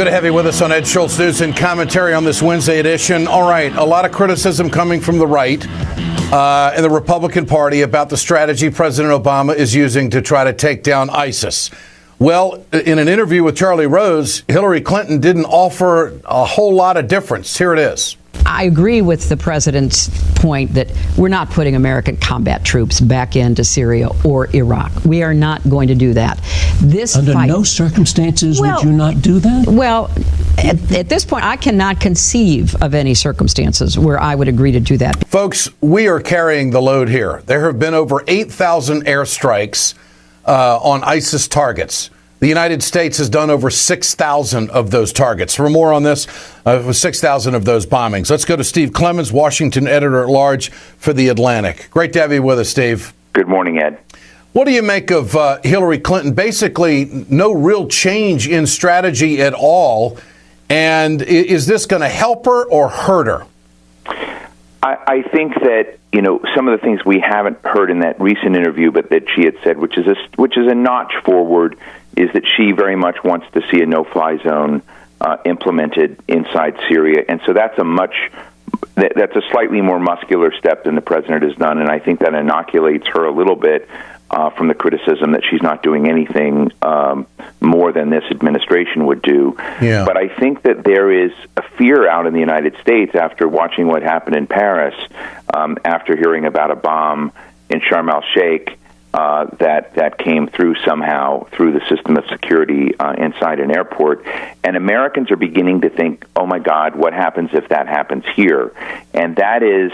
Good to have you with us on Ed Schultz News and Commentary on this Wednesday edition. All right, a lot of criticism coming from the right and the Republican Party about the strategy President Obama is using to try to take down ISIS. Well, in an interview with Charlie Rose, Hillary Clinton didn't offer a whole lot of difference. Here it is. I agree with the president's point that we're not putting American combat troops back into Syria or Iraq. We are not going to do that. Under no circumstances would you not do that? Well, at this point, I cannot conceive of any circumstances where I would agree to do that. Folks, we are carrying the load here. There have been over 8,000 airstrikes on ISIS targets. The United States has done over 6,000 of those targets. For more on this, 6,000 of those bombings. Let's go to Steve Clemons, Washington editor-at-large for The Atlantic. Great to have you with us, Steve. Good morning, Ed. What do you make of Hillary Clinton? Basically, no real change in strategy at all. And is this going to help her or hurt her? I think that, some of the things we haven't heard in that recent interview, but that she had said, which is a notch forward, is that she very much wants to see a no-fly zone implemented inside Syria. And so that's a slightly more muscular step than the president has done, and I think that inoculates her a little bit from the criticism that she's not doing anything more than this administration would do. Yeah. But I think that there is a fear out in the United States after watching what happened in Paris, after hearing about a bomb in Sharm el-Sheikh, that came through somehow through the system of security inside an airport. And Americans are beginning to think, oh, my God, what happens if that happens here? And that is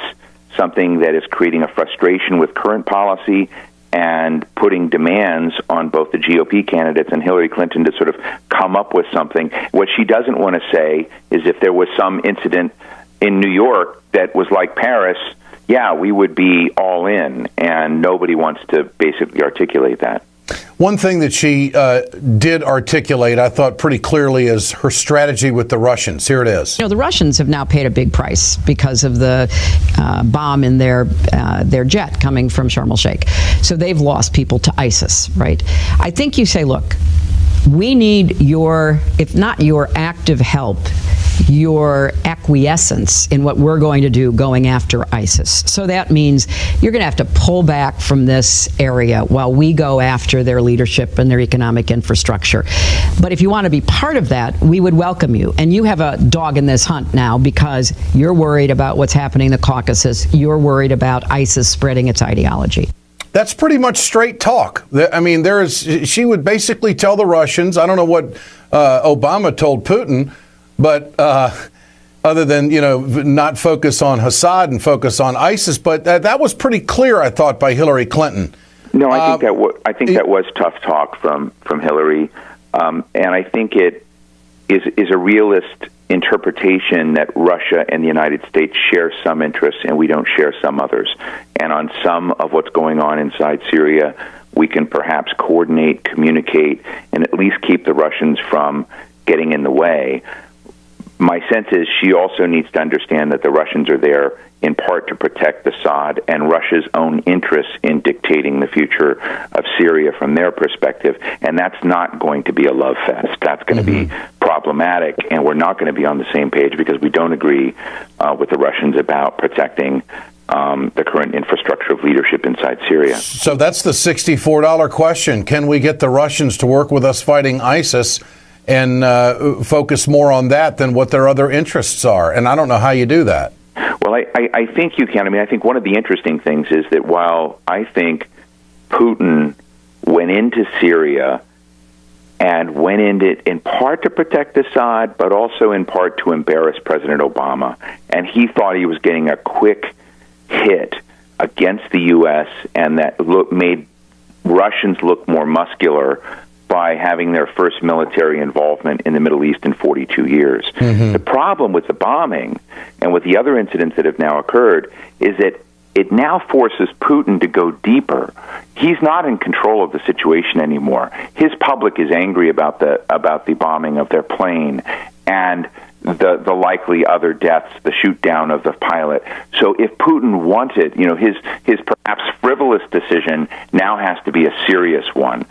something that is creating a frustration with current policy and putting demands on both the GOP candidates and Hillary Clinton to sort of come up with something. What she doesn't want to say is if there was some incident in New York that was like Paris, yeah, we would be all in, and nobody wants to basically articulate that. One thing that she did articulate, I thought pretty clearly, is her strategy with the Russians. Here it is. The Russians have now paid a big price because of the bomb in their jet coming from Sharm el-Sheikh. So they've lost people to ISIS, right? I think you say, look, we need your, if not your active help, your acquiescence in what we're going to do going after ISIS. So that means you're going to have to pull back from this area while we go after their leadership and their economic infrastructure. But if you want to be part of that, we would welcome you. And you have a dog in this hunt now because you're worried about what's happening in the Caucasus. You're worried about ISIS spreading its ideology. That's pretty much straight talk. I mean, she would basically tell the Russians, I don't know what Obama told Putin, but other than, not focus on Assad and focus on ISIS. But that was pretty clear, I thought, by Hillary Clinton. No, I think that was tough talk from Hillary. And I think it is a realist interpretation that Russia and the United States share some interests and we don't share some others. And on some of what's going on inside Syria, we can perhaps coordinate, communicate, and at least keep the Russians from getting in the way. My sense is she also needs to understand that the Russians are there in part to protect Assad and Russia's own interests in dictating the future of Syria from their perspective. And that's not going to be a love fest. That's going to be problematic, and we're not going to be on the same page because we don't agree with the Russians about protecting the current infrastructure of leadership inside Syria. So that's the $64 question. Can we get the Russians to work with us fighting ISIS and focus more on that than what their other interests are? And I don't know how you do that. Well, I think you can. I mean, I think one of the interesting things is that while I think Putin went into Syria and went in it in part to protect Assad, but also in part to embarrass President Obama, and he thought he was getting a quick hit against the U.S. and that made Russians look more muscular by having their first military involvement in the Middle East in 42 years. The problem with the bombing and with the other incidents that have now occurred is that it now forces Putin to go deeper. He's not in control of the situation anymore. His public is angry about the bombing of their plane, and the likely other deaths, the shoot down of the pilot. So if Putin wanted, his perhaps frivolous decision now has to be a serious one,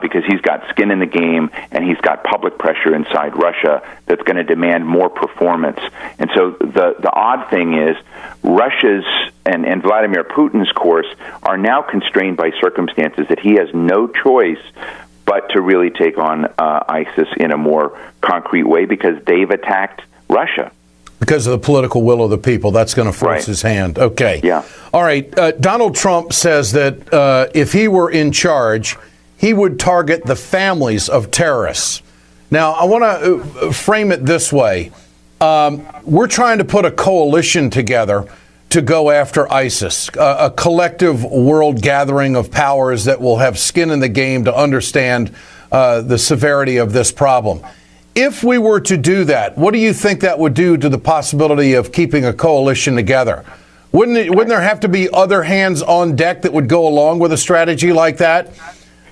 because he's got skin in the game and he's got public pressure inside Russia that's going to demand more performance. And so the odd thing is Russia's and Vladimir Putin's course are now constrained by circumstances that he has no choice but to really take on ISIS in a more concrete way, because they've attacked Russia. Because of the political will of the people, that's going to force his hand. Okay. Yeah. All right. Donald Trump says that if he were in charge, he would target the families of terrorists. Now, I want to frame it this way. We're trying to put a coalition together to go after ISIS, a collective world gathering of powers that will have skin in the game to understand the severity of this problem. If we were to do that, what do you think that would do to the possibility of keeping a coalition together? Wouldn't there have to be other hands on deck that would go along with a strategy like that?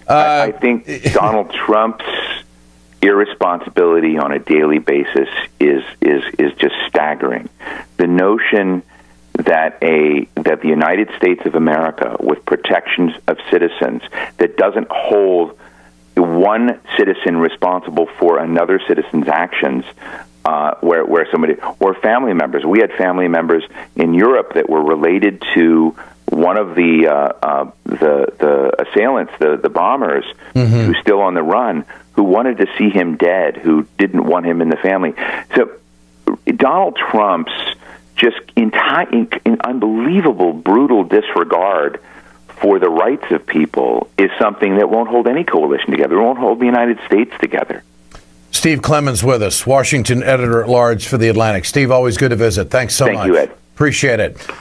I think Donald Trump's irresponsibility on a daily basis is just staggering. The notion that the United States of America, with protections of citizens, that doesn't hold one citizen responsible for another citizen's actions, where somebody or family members. We had family members in Europe that were related to one of the assailants, the bombers, who's still on the run, who wanted to see him dead, who didn't want him in the family. So Donald Trump's just in unbelievable, brutal disregard for the rights of people is something that won't hold any coalition together. It won't hold the United States together. Steve Clemons with us, Washington editor-at-large for The Atlantic. Steve, always good to visit. Thanks so much. Thank you, Ed. Appreciate it.